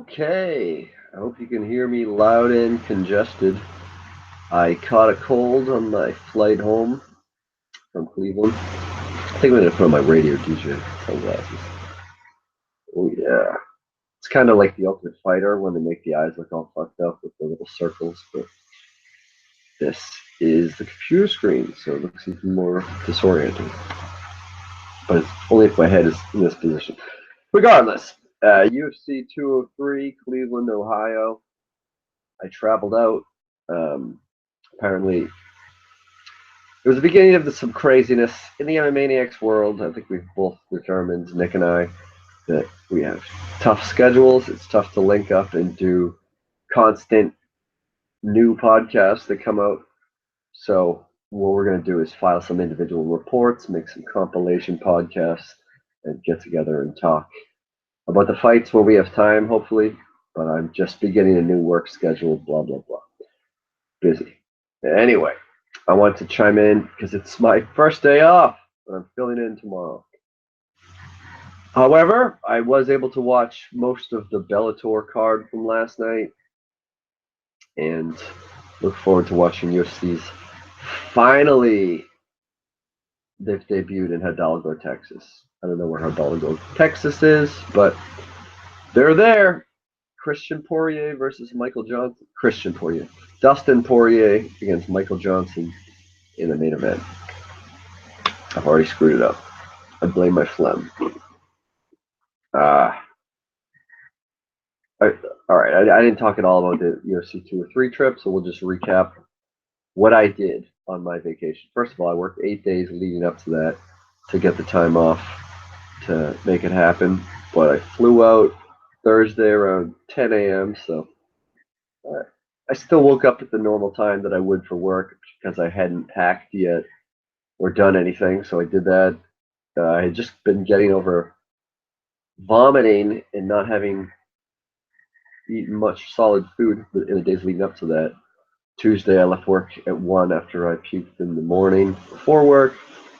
Okay, I hope you can hear me loud and congested. I caught a cold on my flight home from Cleveland. I think I'm going to put on my radio DJ sunglasses. Oh, yeah. It's kind of like the Ultimate Fighter when they make the eyes look all fucked up with the little circles, but this is the computer screen, so it looks even more disorienting. But it's only if my head is in this position. Regardless, UFC 203, Cleveland, Ohio. I traveled out. Apparently, it was the beginning of some craziness in the MMAniacs world. I think we've both determined, Nick and I, that we have tough schedules. It's tough to link up and do constant new podcasts that come out. So what we're going to do is file some individual reports, make some compilation podcasts, and get together and talk about the fights when we have time, hopefully. But I'm just beginning a new work schedule, blah, blah, blah. Busy. Anyway, I want to chime in because it's my first day off, but I'm filling in tomorrow. However, I was able to watch most of the Bellator card from last night and look forward to watching UFC's. Finally, they've debuted in Hidalgo, Texas. I don't know where Hidalgo, Texas is, but they're there. Christian Poirier versus Michael Johnson. Christian Poirier. Dustin Poirier against Michael Johnson in the main event. I've already screwed it up. I blame my phlegm. All right. I didn't talk at all about the UFC 203 trip, so we'll just recap what I did on my vacation. First of all, I worked 8 days leading up to that to get the time off to make it happen. But I flew out Thursday around 10 a.m., so I still woke up at the normal time that I would for work because I hadn't packed yet or done anything, so I did that. I had just been getting over vomiting and not having eaten much solid food in the days leading up to that. Tuesday, I left work at 1 after I puked in the morning before work,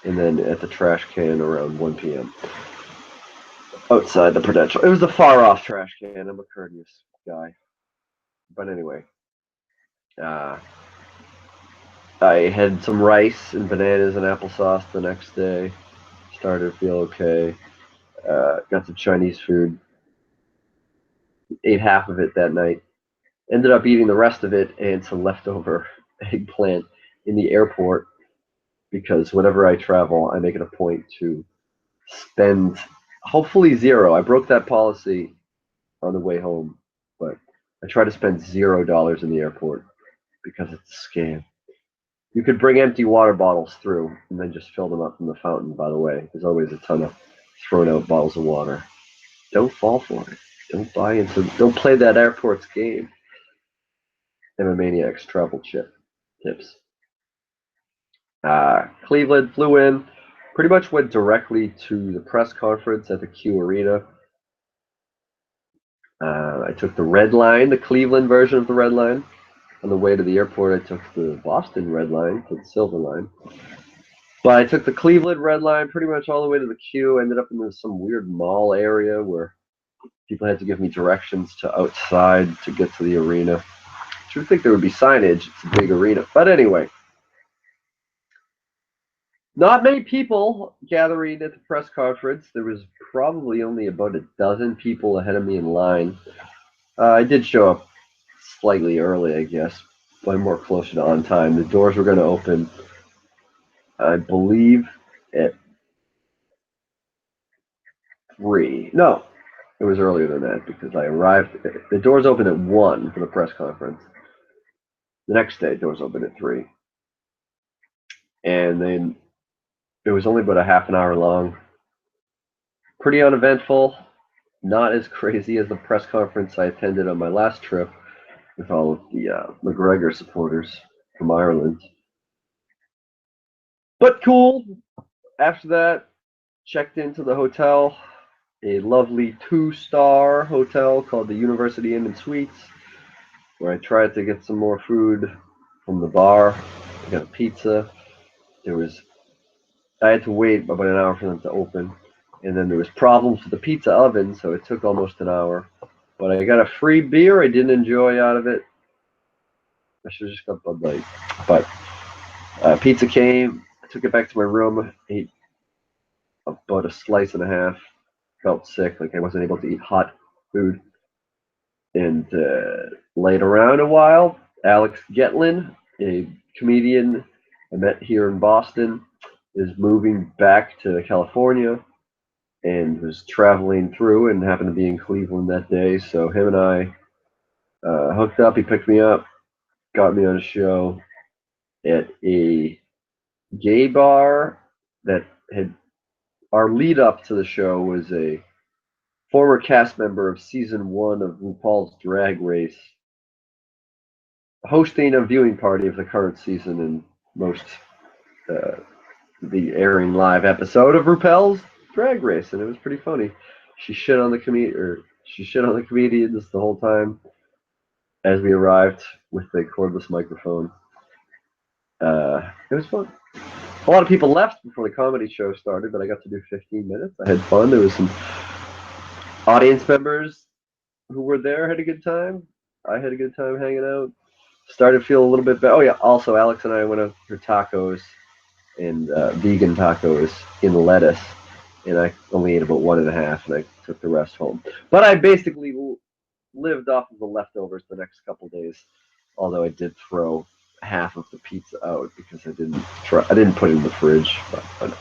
and then at the trash can around 1 p.m. outside the Prudential. It was a far-off trash can. I'm a courteous guy. But anyway, I had some rice and bananas and applesauce the next day. Started to feel okay. Got some Chinese food. Ate half of it that night. Ended up eating the rest of it and some leftover eggplant in the airport because whenever I travel, I make it a point to spend hopefully zero. I broke that policy on the way home, but I try to spend $0 in the airport because it's a scam. You could bring empty water bottles through and then just fill them up from the fountain, by the way. There's always a ton of thrown out bottles of water. Don't fall for it. Don't play that airport's game. MMAniacs travel tips. Cleveland flew in, pretty much went directly to the press conference at the Q Arena. I took the Red Line, the Cleveland version of the Red Line. On the way to the airport, I took the Boston Red Line to the Silver Line. But I took the Cleveland Red Line pretty much all the way to the Q. Ended up in some weird mall area where people had to give me directions to outside to get to the arena. I should think there would be signage. It's a big arena. But anyway, not many people gathering at the press conference. There was probably only about a dozen people ahead of me in line. I did show up slightly early, I guess, but more closer to on time. The doors were going to open, I believe, at 3. No, it was earlier than that because I arrived. The doors opened at 1 for the press conference. The next day, doors opened at 3. And then it was only about a half an hour long. Pretty uneventful. Not as crazy as the press conference I attended on my last trip with all of the McGregor supporters from Ireland. But cool. After that, checked into the hotel, a lovely 2-star hotel called the University Inn and Suites, where I tried to get some more food from the bar. I got a pizza. I had to wait about an hour for them to open, and then there was problems with the pizza oven, so it took almost an hour. but I got a free beer I didn't enjoy out of it. I should have just got Bud Light. But pizza came. I took it back to my room. Ate about a slice and a half. Felt sick, like I wasn't able to eat hot food. And laid around a while. Alex Getlin, a comedian I met here in Boston, is moving back to California and was traveling through and happened to be in Cleveland that day. So him and I hooked up. He picked me up, got me on a show at a gay bar that had, our lead up to the show was a former cast member of season 1 of RuPaul's Drag Race hosting a viewing party of the current season and most the airing live episode of RuPaul's Drag Race, and it was pretty funny. She shit on the comedians the whole time as we arrived with the cordless microphone. It was fun. A lot of people left before the comedy show started, but I got to do 15 minutes. I had fun. There was some audience members who were there, had a good time. I had a good time hanging out. Started to feel a little bit better. Oh yeah, also Alex and I went out for tacos and vegan tacos in lettuce, and I only ate about 1.5, and I took the rest home. But I basically lived off of the leftovers the next couple days, although I did throw half of the pizza out because I didn't put it in the fridge. But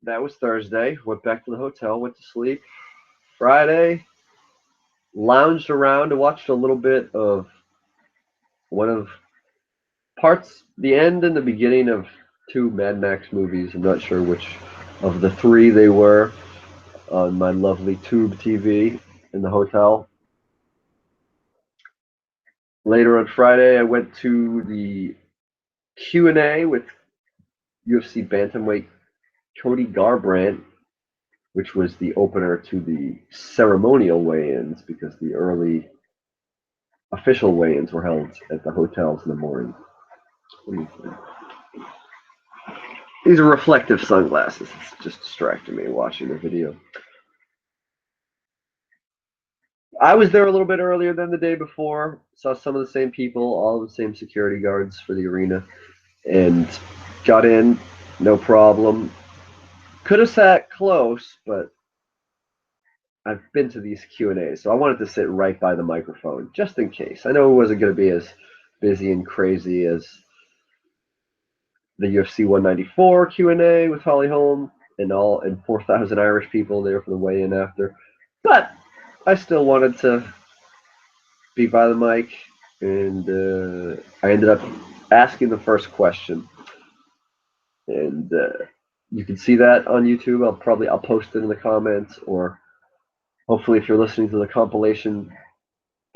that was Thursday. Went back to the hotel, went to sleep. Friday, lounged around and watched a little bit of one of the end and the beginning of 2 Mad Max movies. I'm not sure which of the 3 they were, on my lovely tube TV in the hotel. Later on Friday, I went to the Q&A with UFC bantamweight Cody Garbrandt, which was the opener to the ceremonial weigh-ins because the early official weigh-ins were held at the hotels in the morning. These are reflective sunglasses. It's just distracting me watching the video. I was there a little bit earlier than the day before. Saw some of the same people, all the same security guards for the arena, and got in, no problem. Could have sat close, but I've been to these Q&As, so I wanted to sit right by the microphone, just in case. I know it wasn't going to be as busy and crazy as the UFC 194 Q&A with Holly Holm and 4,000 Irish people there for the weigh-in after, but I still wanted to be by the mic, and I ended up asking the first question, and you can see that on YouTube. I'll post it in the comments, or hopefully if you're listening to the compilation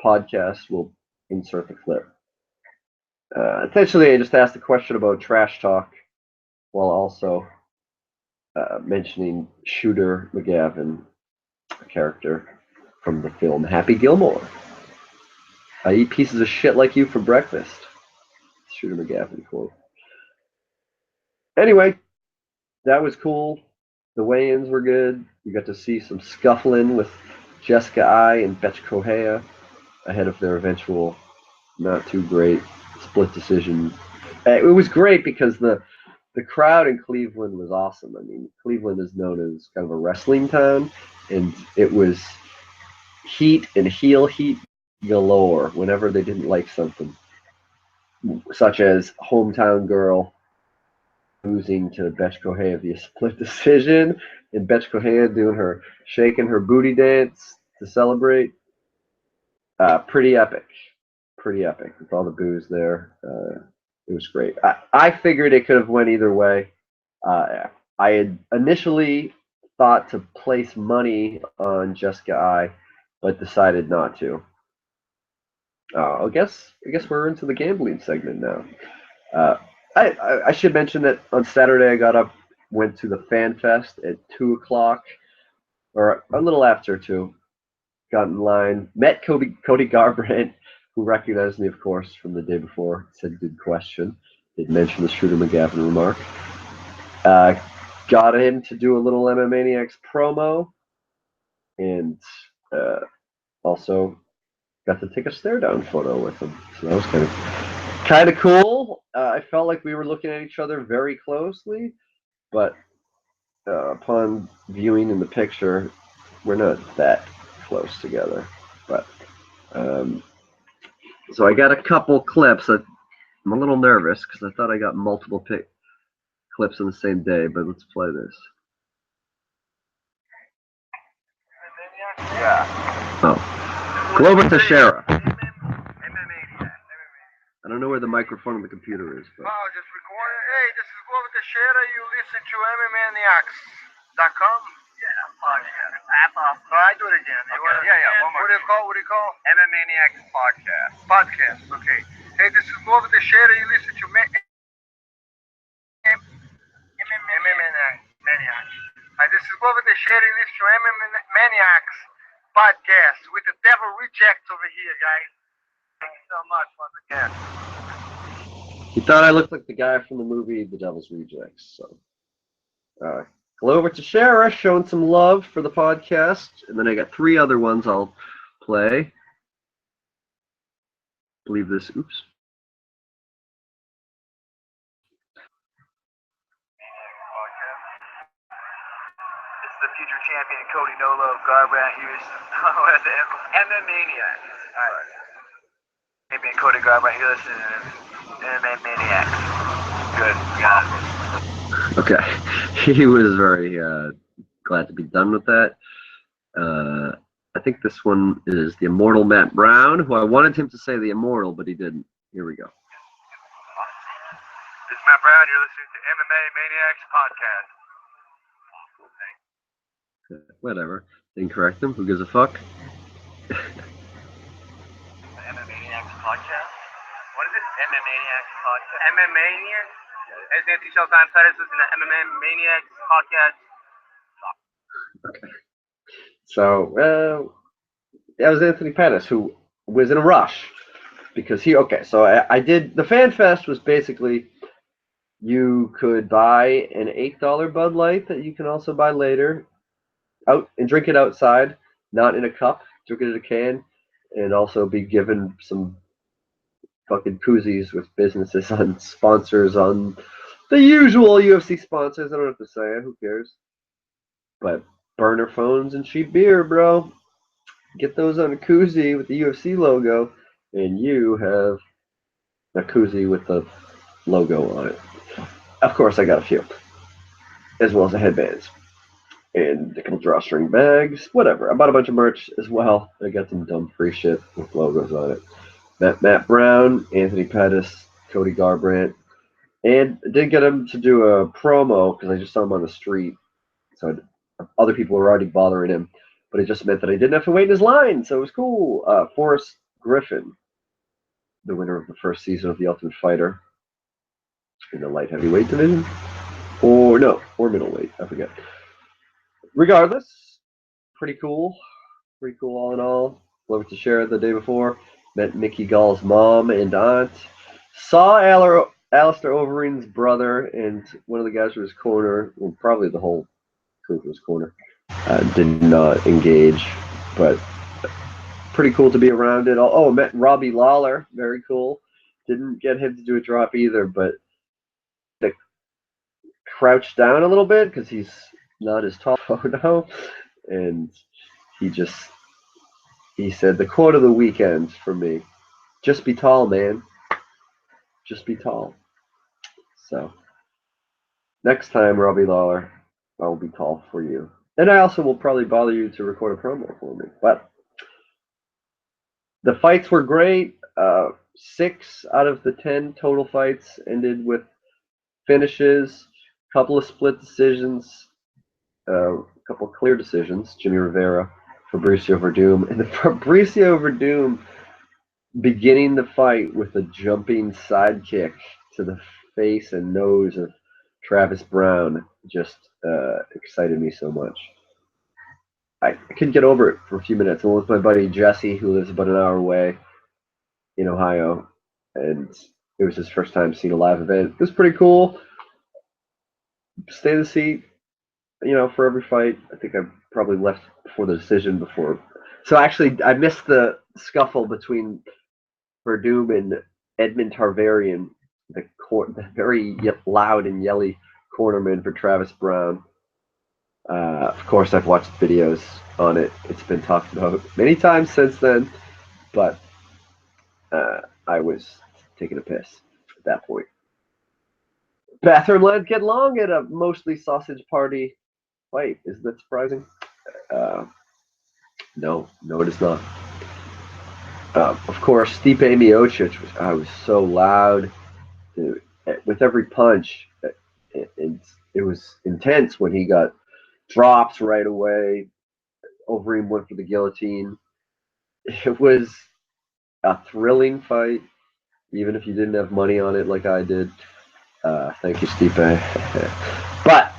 podcast, we'll insert the clip. Essentially, I just asked a question about trash talk while also mentioning Shooter McGavin, a character from the film Happy Gilmore. I eat pieces of shit like you for breakfast. Shooter McGavin quote. Anyway, that was cool. The weigh-ins were good. You got to see some scuffling with Jessica Ai and Betch Correia ahead of their eventual not too great split decision. It was great because the crowd in Cleveland was awesome. I mean, Cleveland is known as kind of a wrestling town, and it was heat and heel heat galore whenever they didn't like something, such as Hometown Girl losing to Betch Correia via split decision, and Betch Correia shaking her booty dance to celebrate. Pretty epic with all the boos there. It was great. I figured it could have went either way. I had initially thought to place money on Jessica Ai, but decided not to. I guess we're into the gambling segment now. I should mention that on Saturday I got up, went to the Fan Fest at 2 o'clock, or a little after 2. Got in line, met Cody Garbrandt, who recognized me, of course, from the day before. Said good question. Did mention the Shooter McGavin remark. got him to do a little MMAniacs promo, and also got to take a stare down photo with him. So that was kind of cool. I felt like we were looking at each other very closely, but upon viewing in the picture, we're not that close together. But so I got a couple clips. I'm a little nervous because I thought I got multiple clips on the same day, but let's play this. Yeah. Oh. Glover Teixeira. I don't know where the microphone on the computer is. But... Oh, just recording. Hey, this is Glover Teixeira. You listen to MMAniacs.com? Yeah, podcast. That's awesome. All right, do it again. Okay. Yeah, one more. What do you call? MMAniacs podcast. Podcast, okay. Hey, this is Glover Teixeira. You listen to MMAniacs. Hi, this is Glover Teixeira. You listen to MMAniacs podcast with the devil reject over here, guys. Thank you so much once again. He thought I looked like the guy from the movie The Devil's Rejects. So, Glover Teixeira showing some love for the podcast, and then I got 3 other ones I'll play. I believe this. Oops. This is the future champion Cody Nolo of Garbrandt Houston. MMAniacs. Alright. Champion Cody Garbrandt, you're listening to MMAniacs. Good. Got it. Okay. He was very glad to be done with that. I think this one is the Immortal Matt Brown, who I wanted him to say the Immortal, but he didn't. Here we go. This is Matt Brown. You're listening to MMAniacs podcast. Whatever. Didn't correct him. Who gives a fuck? The MMAniacs podcast? What is it? MMAniacs podcast. MMAniacs? As Nancy Showtime said, it's listening to MMAniacs podcast. Okay. So, that was Anthony Pettis, who was in a rush. Because so I did, the Fan Fest was basically, you could buy an $8 Bud Light that you can also buy later, out and drink it outside, not in a cup, drink it in a can, and also be given some fucking koozies with businesses on sponsors on the usual UFC sponsors. I don't have to say it, who cares? But burner phones and cheap beer, bro. Get those on a koozie with the UFC logo, and you have a koozie with the logo on it. Of course, I got a few, as well as the headbands and a couple drawstring bags, whatever. I bought a bunch of merch as well. I got some dumb free shit with logos on it. Matt Brown, Anthony Pettis, Cody Garbrandt, and I did get him to do a promo because I just saw him on the street, so other people were already bothering him, but it just meant that I didn't have to wait in his line, so it was cool. Forrest Griffin, the winner of the first season of The Ultimate Fighter in the light heavyweight division, or middleweight, I forget. Regardless, pretty cool all in all. Glover Teixeira the day before, met Mickey Gall's mom and aunt, saw Alistair Overeem's brother and one of the guys from his corner, well, probably the whole crew from his corner. Did not engage, but pretty cool to be around it. Met Robbie Lawler, very cool. Didn't get him to do a drop either, but to crouch down a little bit because he's not as tall photo, and he said the quote of the weekend for me: "Just be tall, man. Just be tall." So next time, Robbie Lawler, I will be tall for you, and I also will probably bother you to record a promo for me, but. The fights were great. 6 out of the 10 total fights ended with finishes. A couple of split decisions. A couple of clear decisions. Jimmy Rivera, Fabricio Verdum. And the Fabricio Verdum beginning the fight with a jumping sidekick to the face and nose of Travis Brown just excited me so much. I couldn't get over it for a few minutes. I went with my buddy Jesse, who lives about an hour away in Ohio, and it was his first time seeing a live event. It was pretty cool. Stay in the seat, for every fight. I think I probably left before the decision before. So actually, I missed the scuffle between Verdum and Edmund Tarvarian, the very loud and yelly cornerman for Travis Brown. Of course, I've watched videos on it. It's been talked about many times since then, but I was taking a piss at that point. Bathroom lines get long at a mostly sausage party fight. Isn't that surprising? Uh, no, it is not. Of course, Stipe Miocic was so loud, dude, with every punch. It was intense when he got drops right away. Overeem went for the guillotine. It was a thrilling fight, even if you didn't have money on it like I did. Thank you, Stipe. But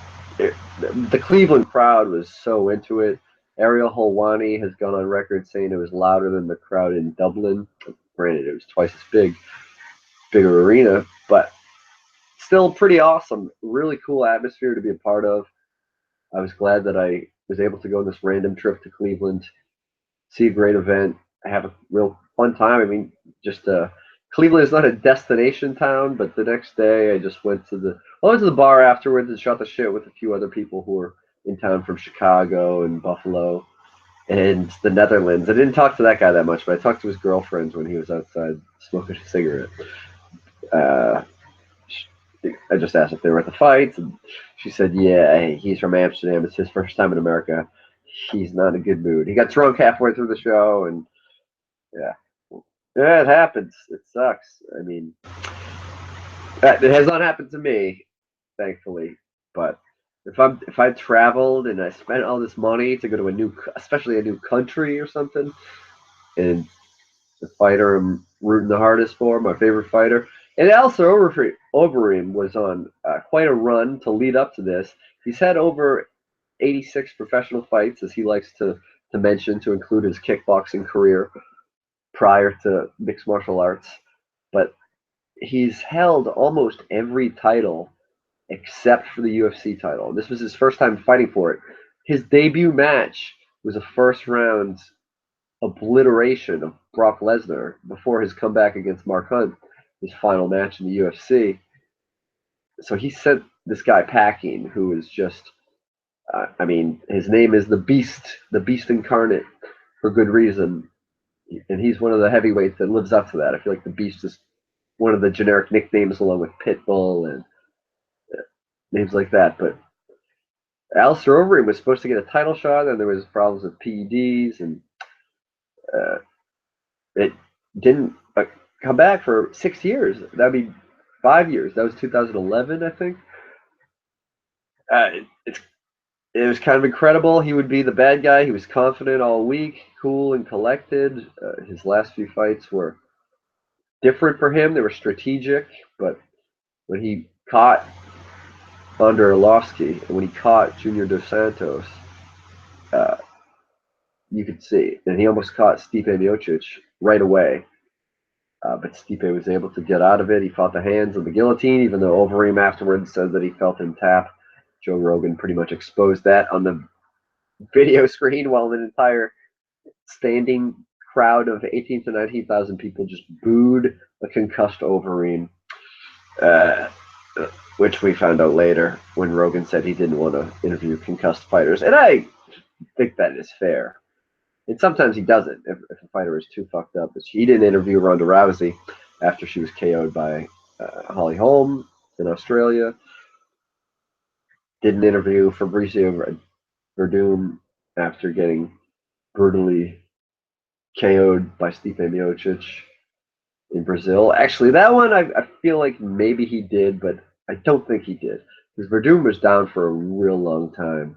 the Cleveland crowd was so into it. Ariel Helwani has gone on record saying it was louder than the crowd in Dublin. Granted, it was twice as bigger arena, but still pretty awesome. Really cool atmosphere to be a part of. I was glad that I was able to go on this random trip to Cleveland, see a great event, have a real fun time. I mean, just Cleveland is not a destination town, but the next day I just went to the bar afterwards and shot the shit with a few other people who were in town from Chicago and Buffalo and the Netherlands. I didn't talk to that guy that much, but I talked to his girlfriends when he was outside smoking a cigarette. Uh, I just asked if they were at the fights, and she said, "Yeah, he's from Amsterdam. It's his first time in America. He's not in a good mood. He got drunk halfway through the show, and yeah, it happens. It sucks. I mean, it has not happened to me, thankfully. But if I traveled and I spent all this money to go to especially a new country or something, and the fighter I'm rooting the hardest for, my favorite fighter. And also, Overeem was on quite a run to lead up to this. He's had over 86 professional fights, as he likes to mention, to include his kickboxing career prior to mixed martial arts. But he's held almost every title except for the UFC title. This was his first time fighting for it. His debut match was a first round obliteration of Brock Lesnar before his comeback against Mark Hunt, his final match in the UFC. So he sent this guy packing, who is just, I mean, his name is the Beast Incarnate, for good reason. And he's one of the heavyweights that lives up to that. I feel like the Beast is one of the generic nicknames along with Pitbull and names like that. But Alistair Overeem was supposed to get a title shot, and there was problems with PEDs, and uh, it didn't come back for 6 years. That'd be 5 years. That was 2011, I think. It was kind of incredible. He would be the bad guy. He was confident all week, cool and collected. His last few fights were different for him. They were strategic, but when he caught Under Arlovsky and when he caught Junior Dos Santos, uh, you could see. And he almost caught Stipe Miocic right away. But Stipe was able to get out of it. He fought the hands of the guillotine, even though Overeem afterwards said that he felt him tap. Joe Rogan pretty much exposed that on the video screen while an entire standing crowd of 18 to 19,000 people just booed a concussed Overeem, uh, which we found out later when Rogan said he didn't want to interview concussed fighters. And I think that is fair. And sometimes he doesn't if a fighter is too fucked up. He didn't interview Ronda Rousey after she was KO'd by Holly Holm in Australia. Didn't interview Fabricio Verdum after getting brutally KO'd by Stipe Miocic in Brazil. Actually, that one I feel like maybe he did, but I don't think he did. Because Verdum was down for a real long time.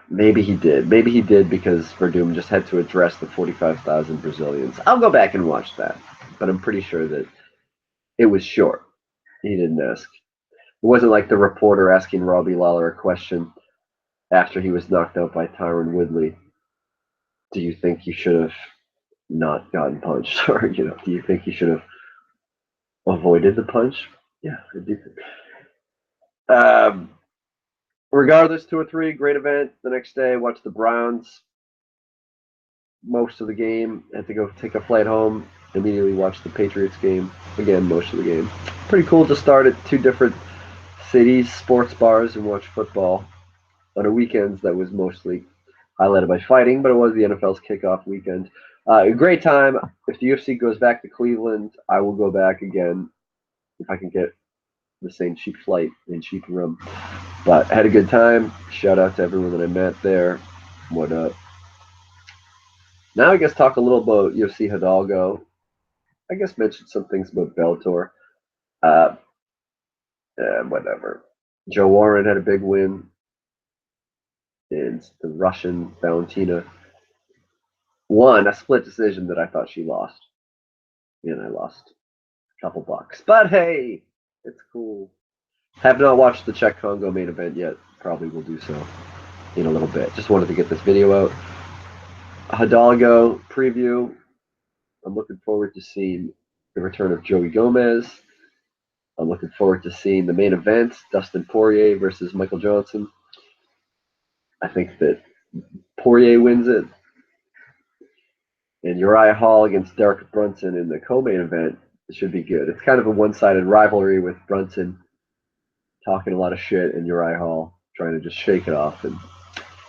Maybe he did. Maybe he did because Verdum just had to address the 45,000 Brazilians. I'll go back and watch that, but I'm pretty sure that it was short. He didn't ask. It wasn't like the reporter asking Robbie Lawler a question after he was knocked out by Tyron Woodley. Do you think you should have not gotten punched? Or, do you think you should have avoided the punch? Yeah, I do think. regardless, 2 or 3, great event. The next day, watched the Browns most of the game. Had to go take a flight home. Immediately watched the Patriots game. Again, most of the game. Pretty cool to start at 2 different cities, sports bars, and watch football on a weekend that was mostly highlighted by fighting, but it was the NFL's kickoff weekend. A great time. If the UFC goes back to Cleveland, I will go back again if I can get the same cheap flight and cheap room. But I had a good time. Shout out to everyone that I met there. What up? Now I guess talk a little about UFC Hidalgo. I guess mention some things about Bellator. Uh, whatever. Joe Warren had a big win. And the Russian Valentina won a split decision that I thought she lost. And I lost a couple bucks. But hey, it's cool. Have not watched the Czech Congo main event yet. Probably will do so in a little bit. Just wanted to get this video out. Hidalgo preview. I'm looking forward to seeing the return of Joey Gomez. I'm looking forward to seeing the main event, Dustin Poirier versus Michael Johnson. I think that Poirier wins it. And Uriah Hall against Derek Brunson in the co-main event, it should be good. It's kind of a one-sided rivalry with Brunson talking a lot of shit and Uriah Hall trying to just shake it off and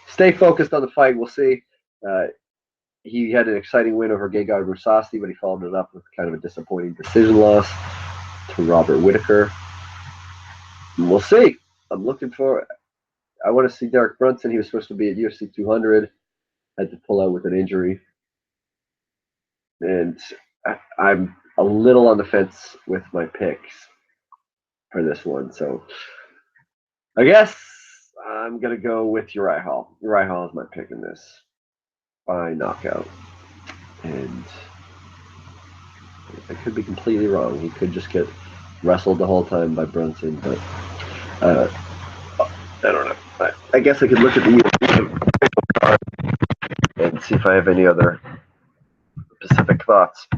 stay focused on the fight. We'll see. He had an exciting win over Gegard Mousasi, but he followed it up with kind of a disappointing decision loss to Robert Whittaker. And we'll see. I'm looking for. I want to see Derek Brunson. He was supposed to be at UFC 200, had to pull out with an injury, and I'm a little on the fence with my picks for this one. So I guess I'm gonna go with Uriah Hall. Uriah Hall is my pick in this by knockout, and I could be completely wrong. He could just get wrestled the whole time by Brunson, but I don't know. I guess I could look at the UFC card and see if I have any other specific thoughts.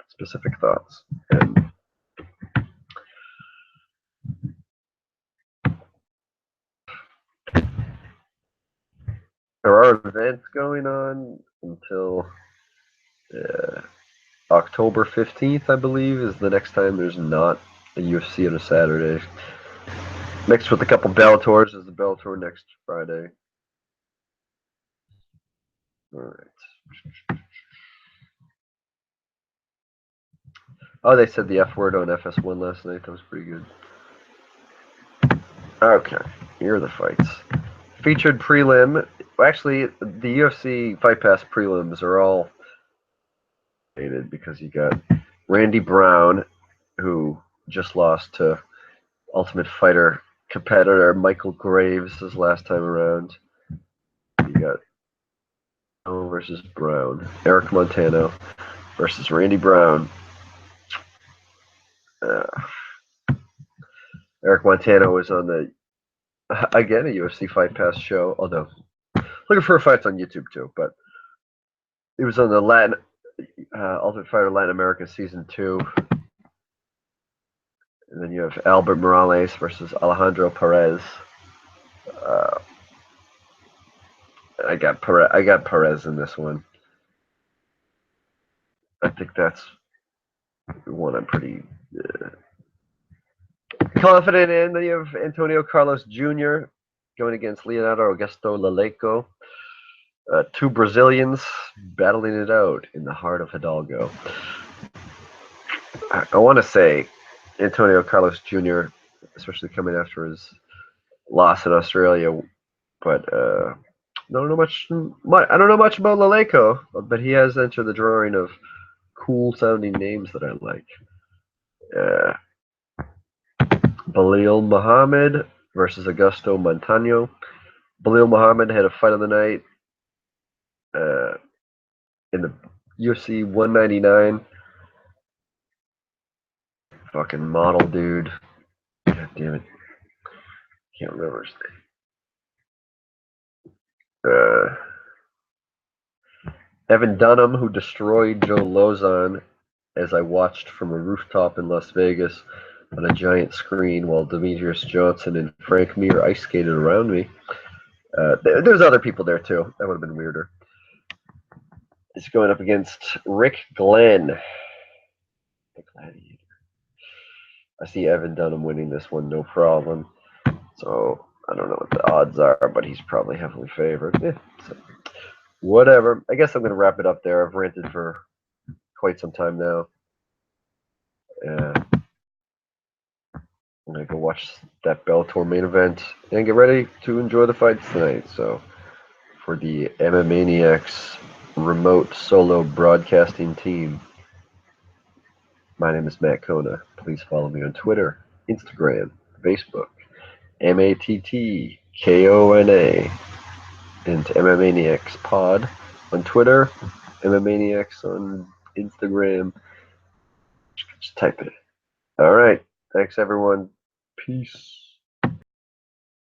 Specific thoughts. And there are events going on until October 15th, I believe, is the next time there's not a UFC on a Saturday. Mixed with a couple Bellators is the Bellator next Friday. All right. Oh, they said the F word on FS1 last night. That was pretty good. Okay, here are the fights. Featured prelim. Actually, the UFC Fight Pass prelims are all hated because you got Randy Brown, who just lost to Ultimate Fighter competitor Michael Graves his last time around. You got versus Brown. Eric Montano versus Randy Brown. Eric Montano was on the again a UFC Fight Pass show, although looking for fights on YouTube too, but he was on the Latin Ultimate Fighter Latin America Season 2. And then you have Albert Morales versus Alejandro Perez. I got Perez in this one. I think that's one I'm pretty confident in. Then you have Antonio Carlos Jr. going against Leonardo Augusto Leleco. 2 Brazilians battling it out in the heart of Hidalgo. I want to say Antonio Carlos Jr., especially coming after his loss in Australia, but I don't know much about Leleco, but he has entered the drawing of cool-sounding names that I like. Belal Muhammad versus Augusto Montano. Belal Muhammad had a fight of the night in the UFC 199. Fucking model dude. God damn it. Can't remember his name. Evan Dunham, who destroyed Joe Lozon as I watched from a rooftop in Las Vegas. on a giant screen while Demetrius Johnson and Frank Mir ice skated around me. There's other people there too. That would have been weirder. It's going up against Rick Glenn. The Gladiator. I see Evan Dunham winning this one, no problem. So I don't know what the odds are, but he's probably heavily favored. So whatever. I guess I'm going to wrap it up there. I've ranted for quite some time now. I'm going to go watch that Bellator main event and get ready to enjoy the fights tonight. So for the MMAniacs remote solo broadcasting team, my name is Matt Kona. Please follow me on Twitter, Instagram, Facebook, MATTKONA, and MMAniacs Pod on Twitter, MMAniacs on Instagram. Just type it. All right. Thanks, everyone. Peace.